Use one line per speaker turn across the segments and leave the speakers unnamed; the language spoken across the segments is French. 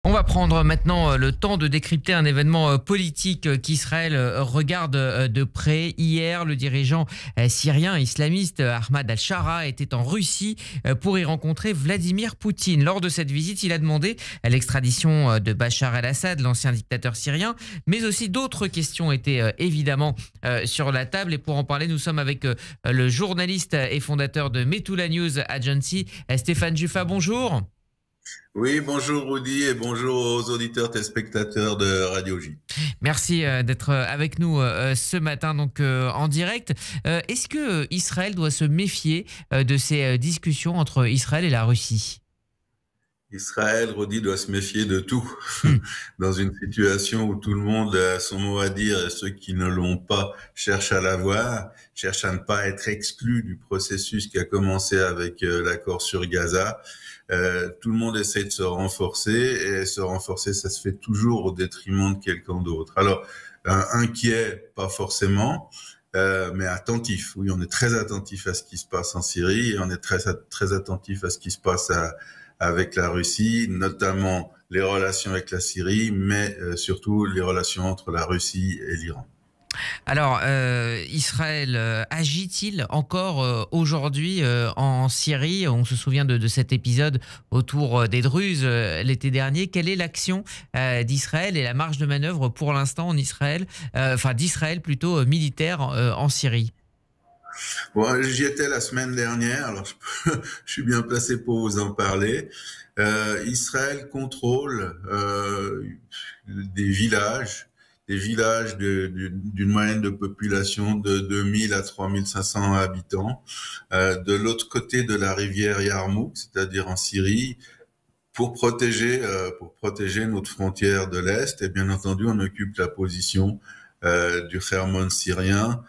On va prendre maintenant le temps de décrypter un événement politique qu'Israël regarde de près. Hier, le dirigeant syrien islamiste Ahmad al-Shara était en Russie pour y rencontrer Vladimir Poutine. Lors de cette visite, il a demandé l'extradition de Bachar el-Assad, l'ancien dictateur syrien, mais aussi d'autres questions étaient évidemment sur la table. Et pour en parler, nous sommes avec le journaliste et fondateur de Metula News Agency, Stéphane Juffa. Bonjour.
Oui, bonjour Rudy et bonjour aux auditeurs téléspectateurs de Radio J.
Merci d'être avec nous ce matin donc en direct. Est-ce que Israël doit se méfier de ces discussions entre Israël et la Russie?
Israël, Rudy, doit se méfier de tout.
Hmm.
Dans une situation où tout le monde a son mot à dire et ceux qui ne l'ont pas cherchent à l'avoir, cherchent à ne pas être exclus du processus qui a commencé avec l'accord sur Gaza. Tout le monde essaie de se renforcer et se renforcer, ça se fait toujours au détriment de quelqu'un d'autre. Alors, inquiet, pas forcément, mais attentif. Oui, on est très attentif à ce qui se passe en Syrie et on est très attentif à ce qui se passe avec la Russie, notamment les relations avec la Syrie, mais surtout les relations entre la Russie et l'Iran.
Alors, Israël agit-il encore aujourd'hui en Syrie? On se souvient de cet épisode autour des Druzes l'été dernier. Quelle est l'action d'Israël et la marge de manœuvre pour l'instant en Israël, enfin d'Israël plutôt militaire en Syrie?
Bon, j'y étais la semaine dernière, alors je suis bien placé pour vous en parler. Israël contrôle des villages, d'une moyenne de population de 2000 à 3500 habitants, de l'autre côté de la rivière Yarmouk, c'est-à-dire en Syrie, pour protéger notre frontière de l'Est. Et bien entendu, on occupe la position du Hermon syrien,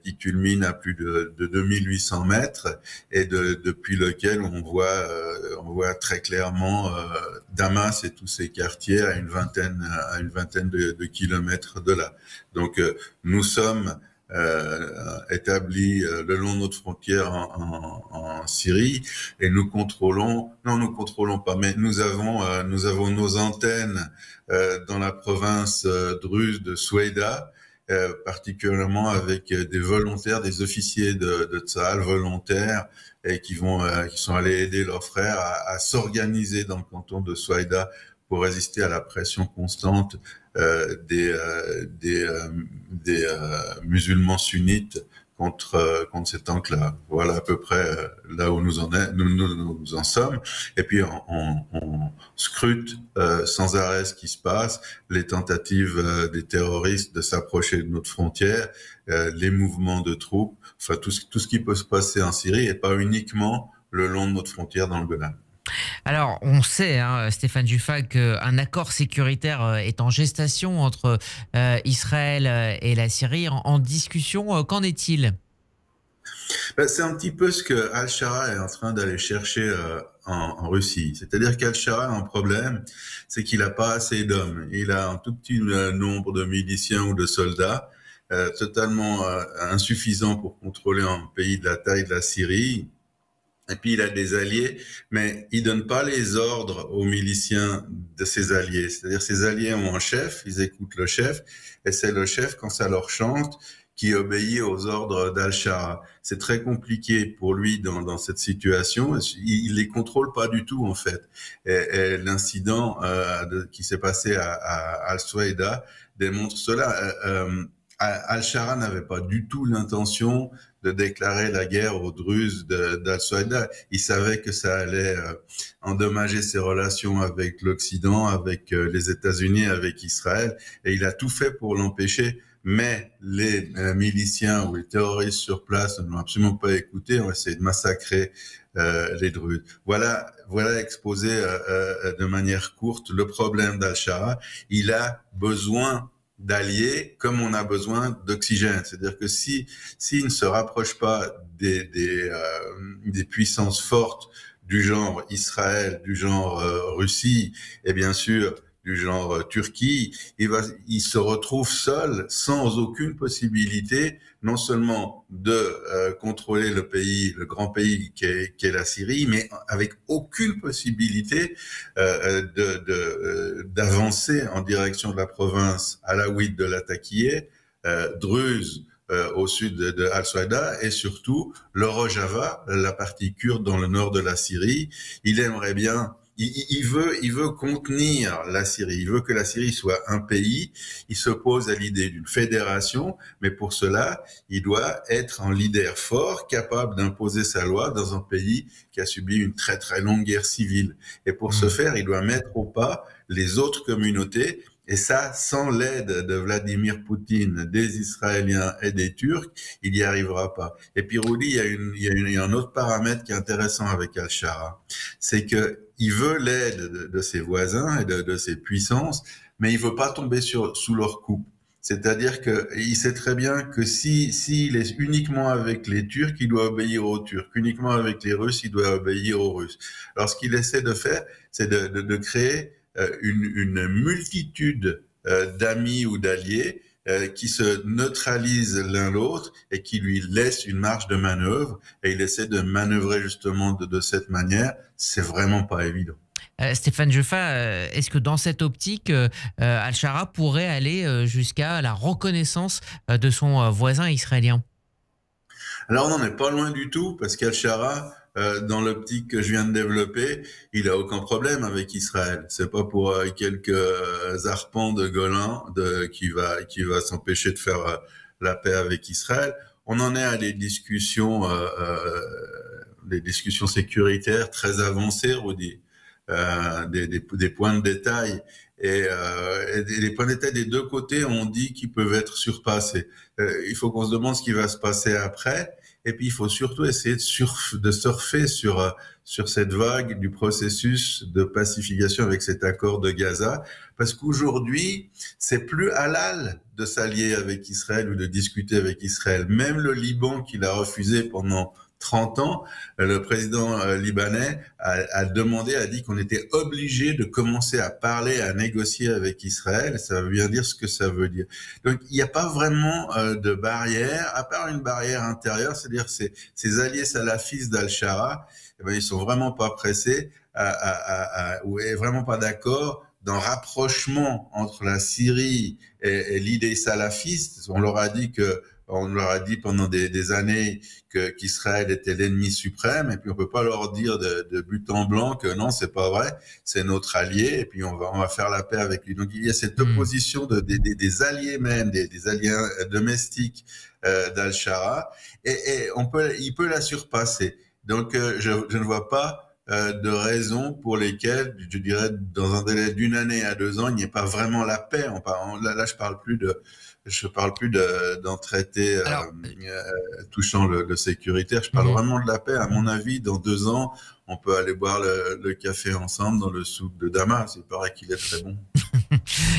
qui culmine à plus de 2800 mètres et depuis lequel on voit très clairement Damas et tous ses quartiers à une vingtaine de kilomètres de là. Donc nous sommes établis le long de notre frontière en Syrie et nous contrôlons pas, mais nous avons nos antennes dans la province druze de Soueïda, particulièrement avec des volontaires, des officiers de Tsahal volontaires, et qui sont allés aider leurs frères à s'organiser dans le canton de Soueïda pour résister à la pression constante des musulmans sunnites contre cet enclave. Voilà à peu près là où nous en sommes. Et puis on scrute sans arrêt ce qui se passe, les tentatives des terroristes de s'approcher de notre frontière, les mouvements de troupes, enfin tout ce qui peut se passer en Syrie et pas uniquement le long de notre frontière dans le Golan.
Alors, on sait, hein, Stéphane Juffa, qu'un accord sécuritaire est en gestation entre Israël et la Syrie, en discussion. Qu'en est-il?
C'est un petit peu ce que Al-Shara est en train d'aller chercher en Russie. C'est-à-dire qu'Al-Shara a un problème, c'est qu'il n'a pas assez d'hommes. Il a un tout petit nombre de miliciens ou de soldats, totalement insuffisant pour contrôler un pays de la taille de la Syrie. Et puis il a des alliés, mais il donne pas les ordres aux miliciens de ses alliés. C'est-à-dire ses alliés ont un chef, ils écoutent le chef, et c'est le chef, quand ça leur chante, qui obéit aux ordres d'Al-Shara. C'est très compliqué pour lui dans cette situation. Il les contrôle pas du tout en fait. Et l'incident qui s'est passé à Al-Soueïda démontre cela. Al-Shara n'avait pas du tout l'intention de déclarer la guerre aux Druzes d'Al-Soueïda. Il savait que ça allait endommager ses relations avec l'Occident, avec les États-Unis, avec Israël, et il a tout fait pour l'empêcher. Mais les miliciens ou les terroristes sur place ne l'ont absolument pas écouté, ont essayé de massacrer les Druzes. Voilà exposé de manière courte le problème d'Al-Shara. Il a besoin d'alliés comme on a besoin d'oxygène. C'est-à-dire que s'il ne se rapproche pas des puissances fortes du genre Israël, du genre Russie, et bien sûr du genre Turquie, il se retrouve seul, sans aucune possibilité, non seulement de contrôler le pays, le grand pays qu'est la Syrie, mais avec aucune possibilité d'avancer en direction de la province alaouite de Latakia, Druze au sud de Al-Souaïda, et surtout le Rojava, la partie kurde dans le nord de la Syrie. Il aimerait bien, il veut contenir la Syrie, il veut que la Syrie soit un pays. Il s'oppose à l'idée d'une fédération, mais pour cela, il doit être un leader fort, capable d'imposer sa loi dans un pays qui a subi une très très longue guerre civile. Et pour ce faire, il doit mettre au pas les autres communautés. Et ça, sans l'aide de Vladimir Poutine, des Israéliens et des Turcs, il n'y arrivera pas. Et puis, Rudy, il y a un autre paramètre qui est intéressant avec Al-Shara. C'est que il veut l'aide de ses voisins et de ses puissances, mais il veut pas tomber sous leur coupe. C'est-à-dire qu'il sait très bien que s'il est uniquement avec les Turcs, il doit obéir aux Turcs. Uniquement avec les Russes, il doit obéir aux Russes. Alors, ce qu'il essaie de faire, c'est de créer une multitude d'amis ou d'alliés qui se neutralisent l'un l'autre et qui lui laissent une marge de manœuvre, et il essaie de manœuvrer justement de cette manière. C'est vraiment pas évident.
Stéphane Jeffa, est-ce que dans cette optique, Al-Shara pourrait aller jusqu'à la reconnaissance de son voisin israélien?
Alors on n'en est pas loin du tout, parce qu'Al-Shara, dans l'optique que je viens de développer, il a aucun problème avec Israël. C'est pas pour quelques arpents de Golan qui va s'empêcher de faire la paix avec Israël. On en est à des discussions sécuritaires très avancées, Rudy. Des points de détail, et les points de détail des deux côtés, on dit qu'ils peuvent être surpassés. Il faut qu'on se demande ce qui va se passer après, et puis il faut surtout essayer de surfer sur cette vague du processus de pacification avec cet accord de Gaza, parce qu'aujourd'hui, c'est plus halal de s'allier avec Israël ou de discuter avec Israël. Même le Liban, qui l'a refusé pendant 30 ans, le président libanais a dit qu'on était obligé de commencer à parler, à négocier avec Israël. Ça veut bien dire ce que ça veut dire. Donc, il n'y a pas vraiment de barrière, à part une barrière intérieure, c'est-à-dire ces alliés salafistes d'Al-Shara, eh ben, ils sont vraiment pas pressés ou vraiment pas d'accord d'un rapprochement entre la Syrie et l'idée salafiste. On leur a dit pendant des années qu'Israël était l'ennemi suprême, et puis on peut pas leur dire de but en blanc que non, c'est pas vrai, c'est notre allié, et puis on va faire la paix avec lui. Donc il y a cette opposition des alliés même, des alliés domestiques d'Al-Shara, et il peut la surpasser. Donc je ne vois pas de raisons pour lesquelles, je dirais, dans un délai d'1 année à 2 ans, il n'y ait pas vraiment la paix. Là, je parle plus d'un traité touchant le sécuritaire. Je parle vraiment de la paix. À mon avis, dans 2 ans, on peut aller boire le café ensemble dans le souk de Damas. Il paraît qu'il est très bon.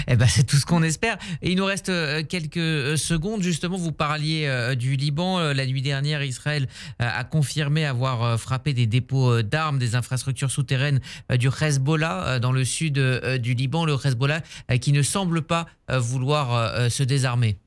Eh ben, c'est tout ce qu'on espère. Et il nous reste quelques secondes. Justement, vous parliez du Liban. La nuit dernière, Israël a confirmé avoir frappé des dépôts d'armes, des infrastructures souterraines du Hezbollah dans le sud du Liban. Le Hezbollah qui ne semble pas vouloir se désarmer.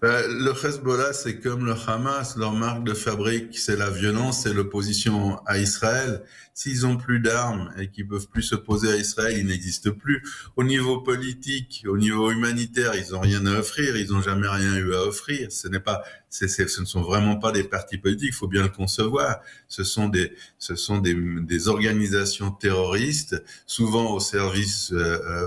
Le Hezbollah, c'est comme le Hamas, leur marque de fabrique, c'est la violence, c'est l'opposition à Israël. S'ils ont plus d'armes et qu'ils peuvent plus s'opposer à Israël, ils n'existent plus. Au niveau politique, au niveau humanitaire, ils ont rien à offrir, ils ont jamais rien eu à offrir. Ce ne sont vraiment pas des partis politiques, il faut bien le concevoir. Ce sont des organisations terroristes, souvent au service,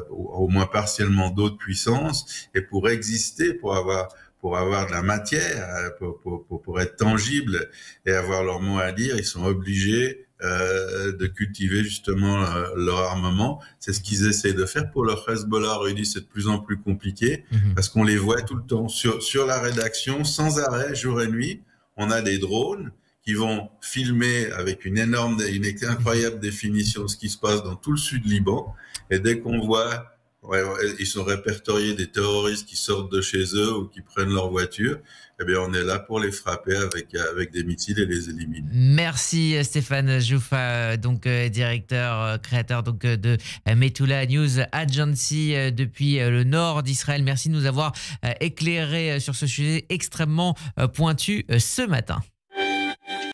au moins partiellement d'autres puissances, et pour exister, pour avoir de la matière, pour être tangible et avoir leur mot à dire, ils sont obligés de cultiver justement leur armement. C'est ce qu'ils essaient de faire. Pour le Hezbollah, Rudy, c'est de plus en plus compliqué parce qu'on les voit tout le temps sur la rédaction, sans arrêt, jour et nuit. On a des drones qui vont filmer avec une incroyable définition ce qui se passe dans tout le sud Liban. Et dès qu'on voit ouais, ils sont répertoriés des terroristes qui sortent de chez eux ou qui prennent leur voiture. Eh bien, on est là pour les frapper avec des missiles et les éliminer.
Merci Stéphane Joufa, donc directeur, créateur donc de Metula News Agency depuis le nord d'Israël. Merci de nous avoir éclairé sur ce sujet extrêmement pointu ce matin.